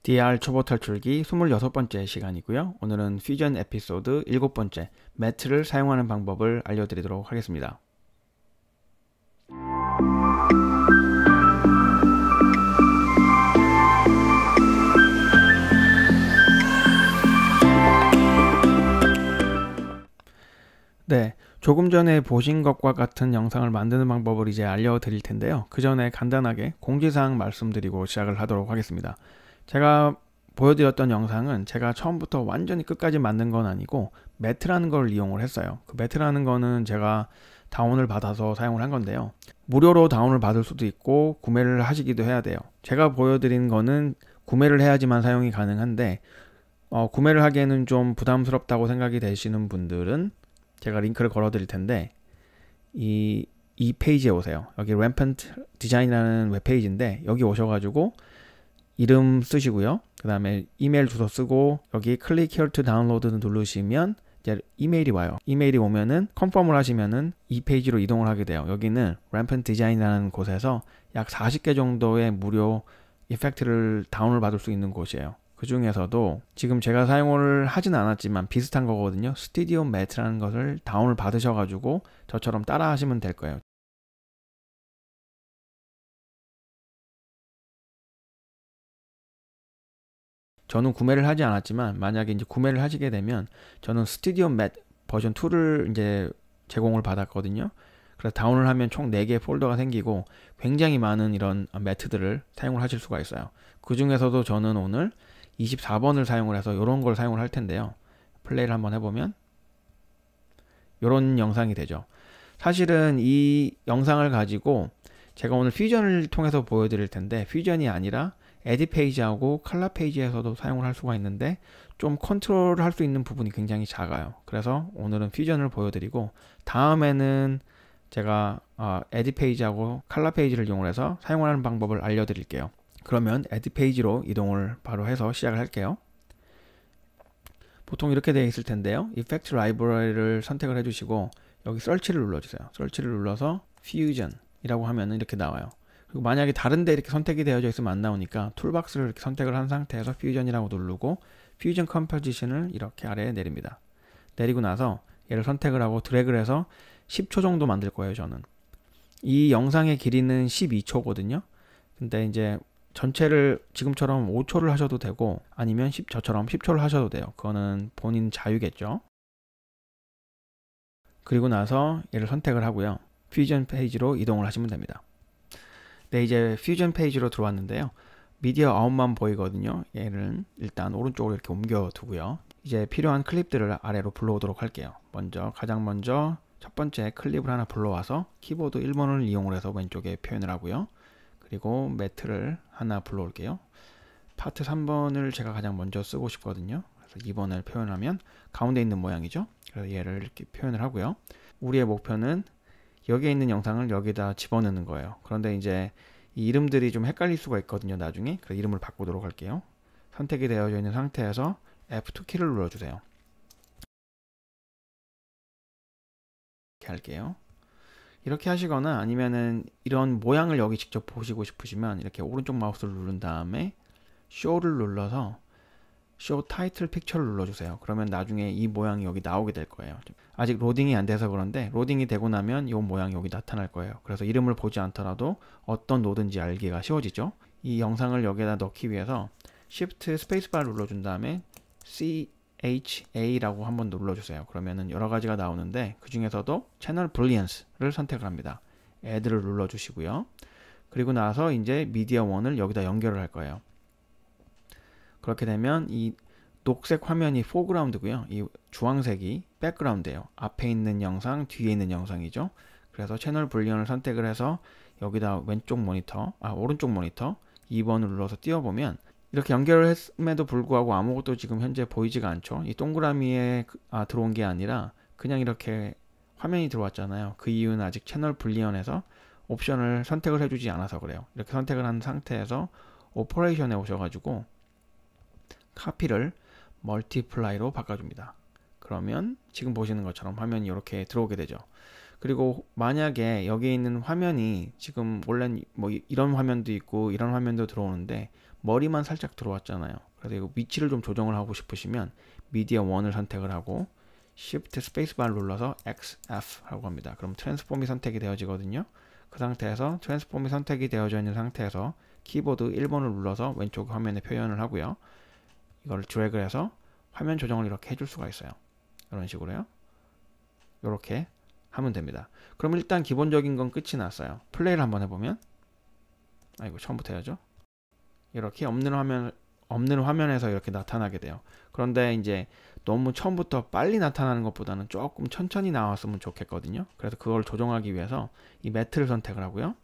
DR 초보 탈출기 26번째 시간이고요. 오늘은 퓨전 에피소드 7번째 매트를 사용하는 방법을 알려드리도록 하겠습니다. 네, 조금 전에 보신 것과 같은 영상을 만드는 방법을 이제 알려드릴 텐데요. 그 전에 간단하게 공지사항 말씀드리고 시작을 하도록 하겠습니다. 제가 보여드렸던 영상은 제가 처음부터 완전히 끝까지 만든 건 아니고 매트라는 걸 이용을 했어요. 그 매트라는 거는 제가 다운을 받아서 사용을 한 건데요. 무료로 다운을 받을 수도 있고 구매를 하시기도 해야 돼요. 제가 보여드린 거는 구매를 해야지만 사용이 가능한데 구매를 하기에는 좀 부담스럽다고 생각이 되시는 분들은 제가 링크를 걸어 드릴 텐데 이 페이지에 오세요. 여기 Rampant Design이라는 웹페이지인데 여기 오셔가지고 이름 쓰시고요. 그 다음에 이메일 주소 쓰고 여기 Click here to download 누르시면 이제 이메일이 와요. 이메일이 오면은 컨펌을 하시면은 이 페이지로 이동을 하게 돼요. 여기는 Rampant Design이라는 곳에서 약 40개 정도의 무료 이펙트를 다운을 받을 수 있는 곳이에요. 그 중에서도 지금 제가 사용을 하진 않았지만 비슷한 거거든요. 스튜디오 매트라는 것을 다운을 받으셔가지고 저처럼 따라 하시면 될 거예요. 저는 구매를 하지 않았지만 만약에 이제 구매를 하시게 되면 저는 스튜디오 매트 버전 2를 이제 제공을 받았거든요. 그래서 다운을 하면 총 4개의 폴더가 생기고 굉장히 많은 이런 매트들을 사용을 하실 수가 있어요. 그 중에서도 저는 오늘 24번을 사용을 해서 이런 걸 사용을 할 텐데요. 플레이를 한번 해보면 이런 영상이 되죠. 사실은 이 영상을 가지고 제가 오늘 퓨전을 통해서 보여드릴 텐데 퓨전이 아니라 에디 페이지하고 칼라 페이지에서도 사용을 할 수가 있는데 좀 컨트롤 할 수 있는 부분이 굉장히 작아요. 그래서 오늘은 퓨전을 보여드리고 다음에는 제가 에디 페이지하고 칼라 페이지를 이용해서 사용하는 방법을 알려드릴게요. 그러면 에디 페이지로 이동을 바로 해서 시작을 할게요. 보통 이렇게 되어 있을 텐데요. 이펙트 라이브러리를 선택을 해주시고 여기 설치를 눌러주세요. 설치를 눌러서 퓨전이라고 하면 이렇게 나와요. 그리고 만약에 다른데 이렇게 선택이 되어져 있으면 안 나오니까 툴박스를 이렇게 선택을 한 상태에서 퓨전이라고 누르고 퓨전 컴포지션을 이렇게 아래에 내립니다. 내리고 나서 얘를 선택을 하고 드래그를 해서 10초 정도 만들 거예요. 저는 이 영상의 길이는 12초거든요. 근데 이제 전체를 지금처럼 5초를 하셔도 되고 아니면 저처럼 10초를 하셔도 돼요. 그거는 본인 자유겠죠. 그리고 나서 얘를 선택을 하고요. 퓨전 페이지로 이동을 하시면 됩니다. 네, 이제 퓨전 페이지로 들어왔는데요. 미디어 아웃만 보이거든요. 얘를 일단 오른쪽으로 이렇게 옮겨 두고요. 이제 필요한 클립들을 아래로 불러오도록 할게요. 가장 먼저 첫 번째 클립을 하나 불러와서 키보드 1번을 이용을 해서 왼쪽에 표현을 하고요. 그리고 매트를 하나 불러올게요. 파트 3번을 제가 가장 먼저 쓰고 싶거든요. 그래서 2번을 표현하면 가운데 있는 모양이죠. 그래서 얘를 이렇게 표현을 하고요. 우리의 목표는 여기에 있는 영상을 여기다 집어넣는 거예요. 그런데 이제 이 이름들이 좀 헷갈릴 수가 있거든요. 나중에. 그래서 이름을 바꾸도록 할게요. 선택이 되어져 있는 상태에서 F2 키를 눌러주세요. 이렇게 할게요. 이렇게 하시거나 아니면은 이런 모양을 여기 직접 보시고 싶으시면 이렇게 오른쪽 마우스를 누른 다음에 Show를 눌러서 Show Title Picture를 눌러주세요. 그러면 나중에 이 모양이 여기 나오게 될 거예요. 아직 로딩이 안 돼서 그런데 로딩이 되고 나면 이 모양이 여기 나타날 거예요. 그래서 이름을 보지 않더라도 어떤 노드인지 알기가 쉬워지죠. 이 영상을 여기에다 넣기 위해서 Shift 스페이스바를 눌러준 다음에 CHA라고 한번 눌러주세요. 그러면은 여러 가지가 나오는데 그 중에서도 채널 브릴리언스를 선택을 합니다. Add를 눌러주시고요. 그리고 나서 이제 미디어 1을 여기다 연결을 할 거예요. 그렇게 되면 이 녹색 화면이 포그라운드고요. 이 주황색이 백그라운드예요. 앞에 있는 영상, 뒤에 있는 영상이죠. 그래서 채널 브릴리언을 선택을 해서 여기다 오른쪽 모니터 2번을 눌러서 띄워보면 이렇게 연결을 했음에도 불구하고 아무것도 지금 현재 보이지가 않죠. 이 동그라미에 들어온 게 아니라 그냥 이렇게 화면이 들어왔잖아요. 그 이유는 아직 채널 브릴리언에서 옵션을 선택을 해주지 않아서 그래요. 이렇게 선택을 한 상태에서 오퍼레이션에 오셔가지고 카피를 멀티플라이로 바꿔줍니다. 그러면 지금 보시는 것처럼 화면이 이렇게 들어오게 되죠. 그리고 만약에 여기 있는 화면이 지금 원래 뭐 이런 화면도 있고 이런 화면도 들어오는데 머리만 살짝 들어왔잖아요. 그래서 이거 위치를 좀 조정을 하고 싶으시면 미디어 1을 선택을 하고 Shift 스페이스바를 눌러서 XF라고 합니다. 그럼 트랜스폼이 선택이 되어지거든요. 그 상태에서 트랜스폼이 선택이 되어져 있는 상태에서 키보드 1번을 눌러서 왼쪽 화면에 표현을 하고요. 이걸 드래그 해서 화면 조정을 이렇게 해줄 수가 있어요. 이런 식으로요. 이렇게 하면 됩니다. 그럼 일단 기본적인 건 끝이 났어요. 플레이를 한번 해보면, 아이고 처음부터 해야죠. 이렇게 없는 화면에서 이렇게 나타나게 돼요. 그런데 이제 너무 처음부터 빨리 나타나는 것보다는 조금 천천히 나왔으면 좋겠거든요. 그래서 그걸 조정하기 위해서 이 매트를 선택을 하고요.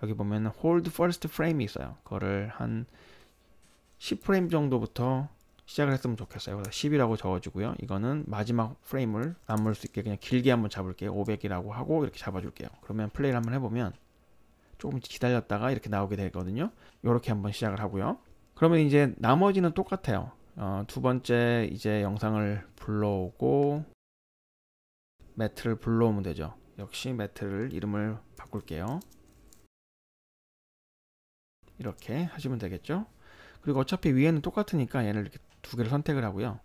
여기 보면 hold first frame이 있어요. 그거를 한 10프레임 정도부터 시작을 했으면 좋겠어요. 그래서 10이라고 적어주고요. 이거는 마지막 프레임을 남을 수 있게 그냥 길게 한번 잡을게요. 500이라고 하고 이렇게 잡아줄게요. 그러면 플레이를 한번 해보면 조금 기다렸다가 이렇게 나오게 되거든요. 이렇게 한번 시작을 하고요. 그러면 이제 나머지는 똑같아요. 두 번째 이제 영상을 불러오고 매트를 불러오면 되죠. 역시 매트를 이름을 바꿀게요. 이렇게 하시면 되겠죠. 그리고 어차피 위에는 똑같으니까 얘를 이렇게 두 개를 선택을 하고요.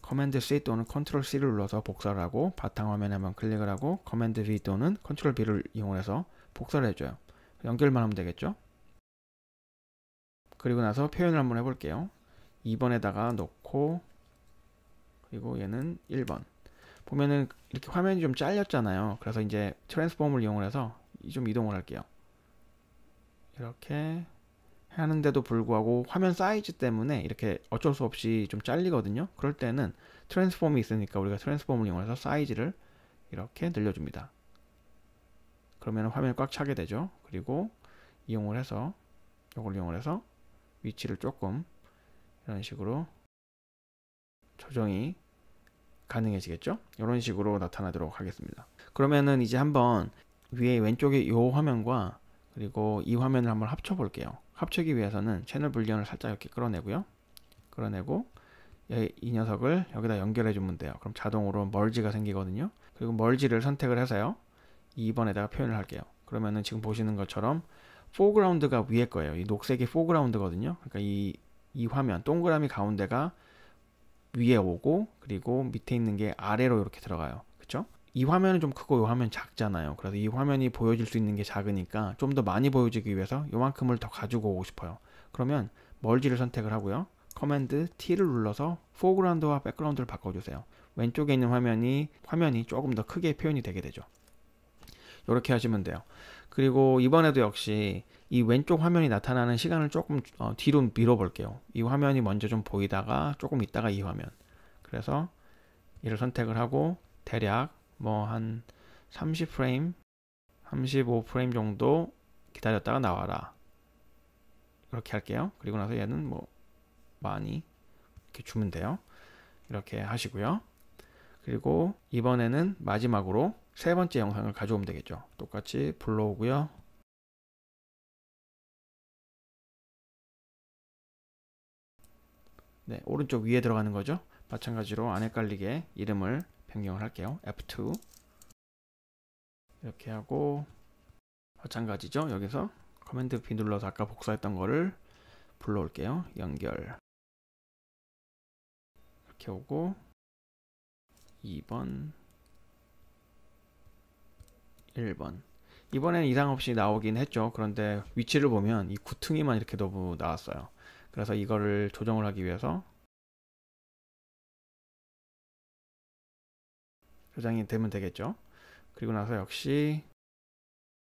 커맨드 C 또는 컨트롤 C를 눌러서 복사를 하고 바탕화면에 한번 클릭을 하고 커맨드 V 또는 컨트롤 B를 이용해서 복사를 해줘요. 연결만 하면 되겠죠. 그리고 나서 표현을 한번 해볼게요. 2번에다가 놓고 그리고 얘는 1번 보면은 이렇게 화면이 좀 잘렸잖아요. 그래서 이제 트랜스폼을 이용해서 좀 이동을 할게요. 이렇게 하는데도 불구하고 화면 사이즈 때문에 이렇게 어쩔 수 없이 좀 잘리거든요. 그럴 때는 트랜스폼이 있으니까 우리가 트랜스폼을 이용해서 사이즈를 이렇게 늘려줍니다. 그러면 화면이 꽉 차게 되죠. 그리고 이용을 해서 이걸 이용을 해서 위치를 조금 이런 식으로 조정이 가능해지겠죠. 이런 식으로 나타나도록 하겠습니다. 그러면은 이제 한번 위에 왼쪽에 이 화면과 그리고 이 화면을 한번 합쳐 볼게요. 합치기 위해서는 채널 불리언을 살짝 이렇게 끌어내고요. 끌어내고 이 녀석을 여기다 연결해 주면 돼요. 그럼 자동으로 멀지가 생기거든요. 그리고 멀지를 선택을 해서요. 2번에다가 표현을 할게요. 그러면은 지금 보시는 것처럼 포그라운드가 위에 거예요. 이 녹색이 포그라운드거든요. 그러니까 이 화면 동그라미 가운데가 위에 오고 그리고 밑에 있는 게 아래로 이렇게 들어가요. 그쵸? 이 화면은 좀 크고 이 화면 작잖아요. 그래서 이 화면이 보여질 수 있는 게 작으니까 좀 더 많이 보여지기 위해서 요만큼을 더 가지고 오고 싶어요. 그러면 멀지를 선택을 하고요. 커맨드 T를 눌러서 포그라운드와 백그라운드를 바꿔주세요. 왼쪽에 있는 화면이 조금 더 크게 표현이 되게 되죠. 이렇게 하시면 돼요. 그리고 이번에도 역시 이 왼쪽 화면이 나타나는 시간을 조금 뒤로 밀어볼게요. 이 화면이 먼저 좀 보이다가 조금 있다가 이 화면. 그래서 이를 선택을 하고 대략 뭐 한 30프레임, 35프레임 정도 기다렸다가 나와라. 이렇게 할게요. 그리고 나서 얘는 뭐 많이 이렇게 주면 돼요. 이렇게 하시고요. 그리고 이번에는 마지막으로 세 번째 영상을 가져오면 되겠죠. 똑같이 불러오고요. 네, 오른쪽 위에 들어가는 거죠. 마찬가지로 안 헷갈리게 이름을 변경을 할게요. F2 이렇게 하고 마찬가지죠. 여기서 커맨드 B 눌러서 아까 복사했던 거를 불러올게요. 연결 이렇게 오고 2번 1번 이번에는 이상 없이 나오긴 했죠. 그런데 위치를 보면 이 구퉁이만 이렇게 너무 나왔어요. 그래서 이거를 조정을 하기 위해서 조정이 되면 되겠죠. 그리고 나서 역시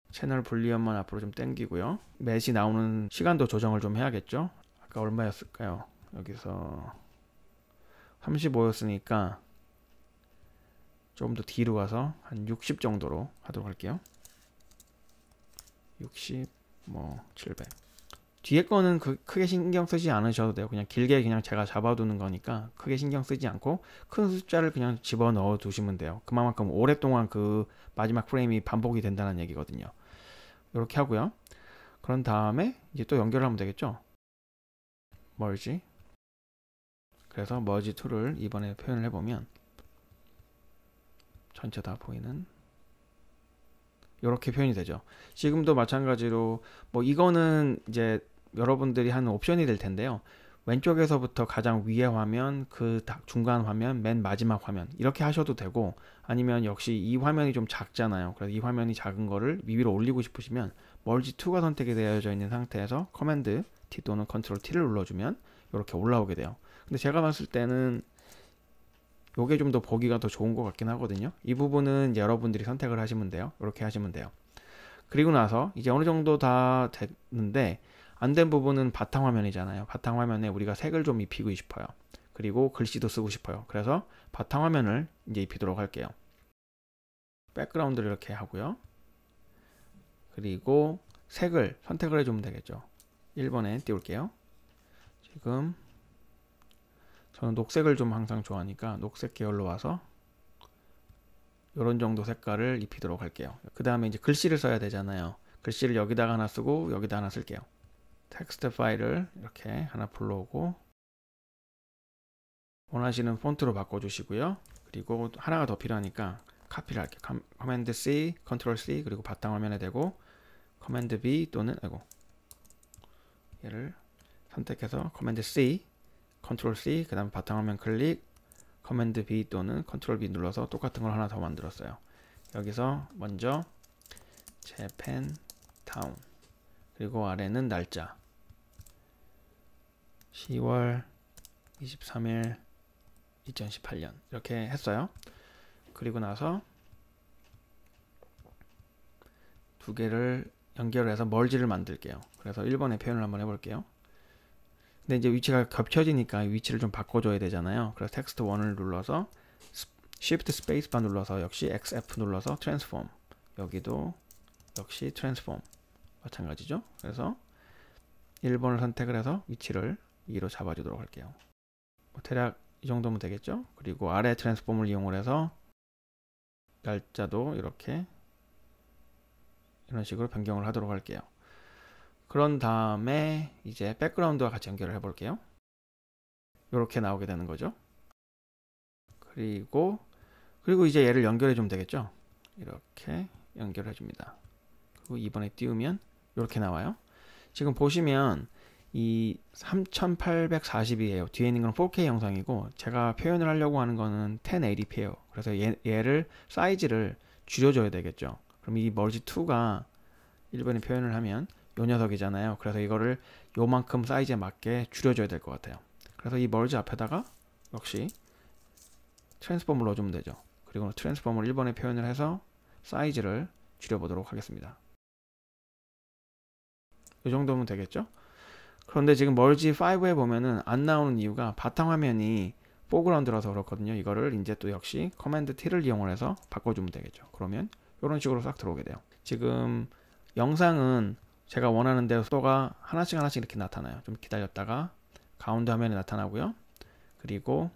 채널 불리언만 앞으로 좀 당기고요. 매시 나오는 시간도 조정을 좀 해야겠죠. 아까 얼마였을까요? 여기서 35였으니까 조금 더 뒤로 가서 한 60 정도로 하도록 할게요. 60, 뭐 700. 뒤에 거는 크게 신경 쓰지 않으셔도 돼요. 그냥 길게 그냥 제가 잡아두는 거니까 크게 신경 쓰지 않고 큰 숫자를 그냥 집어넣어 두시면 돼요. 그만큼 오랫동안 그 마지막 프레임이 반복이 된다는 얘기거든요. 이렇게 하고요. 그런 다음에 이제 또 연결을 하면 되겠죠. 멀지. 그래서 머지 2를 이번에 표현을 해보면 전체 다 보이는 이렇게 표현이 되죠. 지금도 마찬가지로 뭐 이거는 이제 여러분들이 하는 옵션이 될 텐데요. 왼쪽에서부터 가장 위에 화면, 그 중간 화면, 맨 마지막 화면 이렇게 하셔도 되고, 아니면 역시 이 화면이 좀 작잖아요. 그래서 이 화면이 작은 거를 위로 올리고 싶으시면 멀지 2가 선택이 되어져 있는 상태에서 커맨드 T 또는 컨트롤 T를 눌러주면 이렇게 올라오게 돼요. 근데 제가 봤을 때는 요게 좀 더 보기가 더 좋은 것 같긴 하거든요. 이 부분은 이제 여러분들이 선택을 하시면 돼요. 이렇게 하시면 돼요. 그리고 나서 이제 어느 정도 다 됐는데 안 된 부분은 바탕화면이잖아요. 바탕화면에 우리가 색을 좀 입히고 싶어요. 그리고 글씨도 쓰고 싶어요. 그래서 바탕화면을 이제 입히도록 할게요. 백그라운드를 이렇게 하고요. 그리고 색을 선택을 해주면 되겠죠. 1번에 띄울게요. 지금 저는 녹색을 좀 항상 좋아하니까 녹색 계열로 와서 이런 정도 색깔을 입히도록 할게요. 그 다음에 이제 글씨를 써야 되잖아요. 글씨를 여기다가 하나 쓰고 여기다 하나 쓸게요. 텍스트 파일을 이렇게 하나 불러오고 원하시는 폰트로 바꿔주시고요. 그리고 하나가 더 필요하니까 카피를 할게요. 커맨드 C, 컨트롤 C, 그리고 바탕화면에 대고 커맨드 B 또는 얘를 선택해서 커맨드 C, 컨트롤 C, 그 다음 바탕화면 클릭, 커맨드 B 또는 컨트롤 B 눌러서 똑같은 걸 하나 더 만들었어요. 여기서 먼저 재팬타운, 그리고 아래는 날짜 10월 23일 2018년 이렇게 했어요. 그리고 나서 두 개를 연결해서 멀지를 만들게요. 그래서 1번의 표현을 한번 해볼게요. 근데 이제 위치가 겹쳐지니까 위치를 좀 바꿔줘야 되잖아요. 그래서 텍스트 1을 눌러서 Shift 스페이스바 눌러서 역시 XF 눌러서 트랜스폼, 여기도 역시 트랜스폼 마찬가지죠. 그래서 1번을 선택을 해서 위치를 2로 잡아주도록 할게요. 대략 이 정도면 되겠죠. 그리고 아래 트랜스폼을 이용을 해서 날짜도 이렇게 이런 식으로 변경을 하도록 할게요. 그런 다음에 이제 백그라운드와 같이 연결을 해 볼게요. 이렇게 나오게 되는 거죠. 그리고 이제 얘를 연결해 주면 되겠죠. 이렇게 연결해 줍니다. 그리고 2번에 띄우면 이렇게 나와요. 지금 보시면 이 3840이에요. 뒤에 있는 건 4K 영상이고 제가 표현을 하려고 하는 거는 1080p예요. 그래서 얘를 사이즈를 줄여줘야 되겠죠. 그럼 이 멀지2가 1번에 표현을 하면 요 녀석이잖아요. 그래서 이거를 요만큼 사이즈에 맞게 줄여줘야 될 것 같아요. 그래서 이 멀지 앞에다가 역시 트랜스폼을 넣어주면 되죠. 그리고 트랜스폼을 1번에 표현을 해서 사이즈를 줄여보도록 하겠습니다. 이 정도면 되겠죠? 그런데 지금 멀지 5에 보면은 안 나오는 이유가 바탕화면이 포그라운드라서 그렇거든요. 이거를 이제 또 역시 커맨드 T를 이용을 해서 바꿔주면 되겠죠. 그러면 이런 식으로 싹 들어오게 돼요. 지금 영상은 제가 원하는 대로 속도가 하나씩 이렇게 나타나요. 좀 기다렸다가 가운데 화면에 나타나고요. 그리고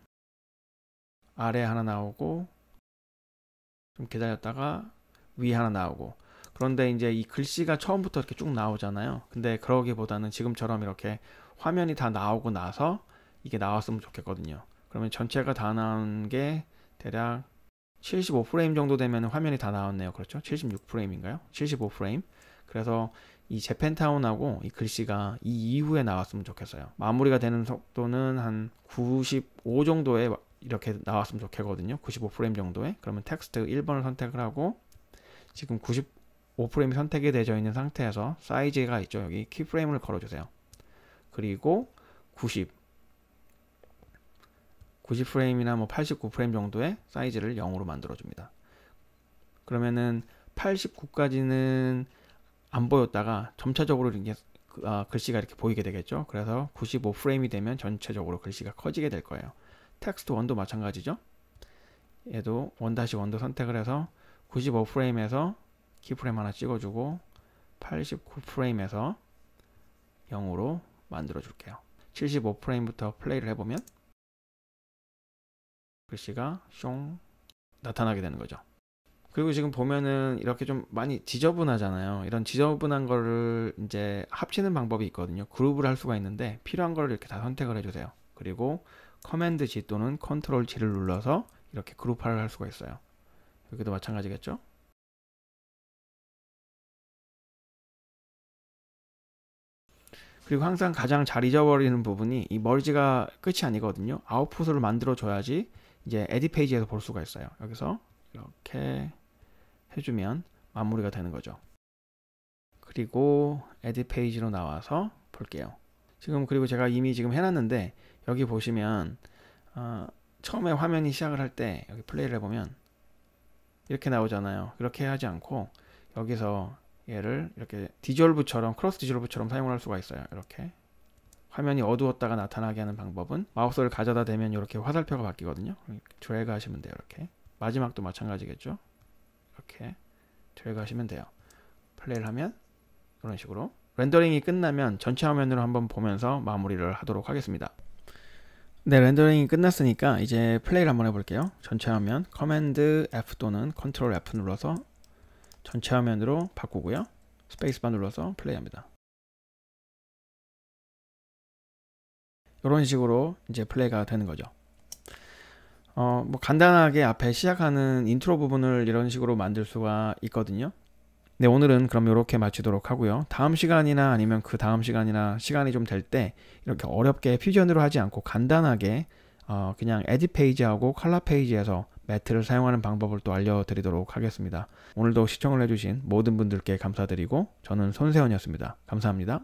아래 하나 나오고 좀 기다렸다가 위 하나 나오고. 그런데 이제 이 글씨가 처음부터 이렇게 쭉 나오잖아요. 근데 그러기보다는 지금처럼 이렇게 화면이 다 나오고 나서 이게 나왔으면 좋겠거든요. 그러면 전체가 다 나온 게 대략 75프레임 정도 되면 화면이 다 나왔네요. 그렇죠? 76프레임인가요? 75프레임. 그래서 이 재팬타운하고 이 글씨가 이 이후에 나왔으면 좋겠어요. 마무리가 되는 속도는 한 95 정도에 이렇게 나왔으면 좋겠거든요. 95프레임 정도에. 그러면 텍스트 1번을 선택을 하고 지금 95프레임이 선택이 되어 있는 상태에서 사이즈가 있죠. 여기 키프레임을 걸어주세요. 그리고 90프레임이나 뭐 89프레임 정도의 사이즈를 0으로 만들어줍니다. 그러면은 89까지는 안 보였다가 점차적으로 이게 글씨가 이렇게 보이게 되겠죠. 그래서 95프레임이 되면 전체적으로 글씨가 커지게 될 거예요. 텍스트 1도 마찬가지죠. 얘도 1-1도 선택을 해서 95프레임에서 키프레임 하나 찍어주고 89프레임에서 0으로 만들어 줄게요. 75프레임부터 플레이를 해보면 글씨가 숑 나타나게 되는 거죠. 그리고 지금 보면은 이렇게 좀 많이 지저분하잖아요. 이런 지저분한 거를 이제 합치는 방법이 있거든요. 그룹을 할 수가 있는데 필요한 거를 이렇게 다 선택을 해주세요. 그리고 커맨드 G 또는 컨트롤 G를 눌러서 이렇게 그룹화를 할 수가 있어요. 여기도 마찬가지겠죠? 그리고 항상 가장 잘 잊어버리는 부분이 이 머지가 끝이 아니거든요. 아웃풋을 만들어 줘야지 이제 에딧 페이지에서 볼 수가 있어요. 여기서 이렇게 해주면 마무리가 되는 거죠. 그리고 에딧 페이지로 나와서 볼게요. 지금 그리고 제가 이미 지금 해놨는데 여기 보시면 처음에 화면이 시작을 할 때 여기 플레이를 해보면 이렇게 나오잖아요. 그렇게 하지 않고 여기서 얘를 이렇게 디졸브처럼 크로스 디졸브처럼 사용을 할 수가 있어요. 이렇게 화면이 어두웠다가 나타나게 하는 방법은 마우스를 가져다 대면 이렇게 화살표가 바뀌거든요. 드래그 하시면 돼요. 이렇게 마지막도 마찬가지겠죠. 이렇게 드래그 하시면 돼요. 플레이를 하면 이런 식으로 렌더링이 끝나면 전체 화면으로 한번 보면서 마무리를 하도록 하겠습니다. 네, 렌더링이 끝났으니까 이제 플레이를 한번 해볼게요. 전체 화면 커맨드 F 또는 컨트롤 F 눌러서 전체 화면으로 바꾸고요. 스페이스바 눌러서 플레이합니다. 이런 식으로 이제 플레이가 되는 거죠. 뭐 간단하게 앞에 시작하는 인트로 부분을 이런 식으로 만들 수가 있거든요. 네, 오늘은 그럼 이렇게 마치도록 하고요. 다음 시간이나 아니면 그 다음 시간이나 시간이 좀 될 때 이렇게 어렵게 퓨전으로 하지 않고 간단하게 그냥 에딧 페이지하고 컬러 페이지에서 매트를 사용하는 방법을 또 알려드리도록 하겠습니다. 오늘도 시청을 해주신 모든 분들께 감사드리고 저는 손세원이었습니다. 감사합니다.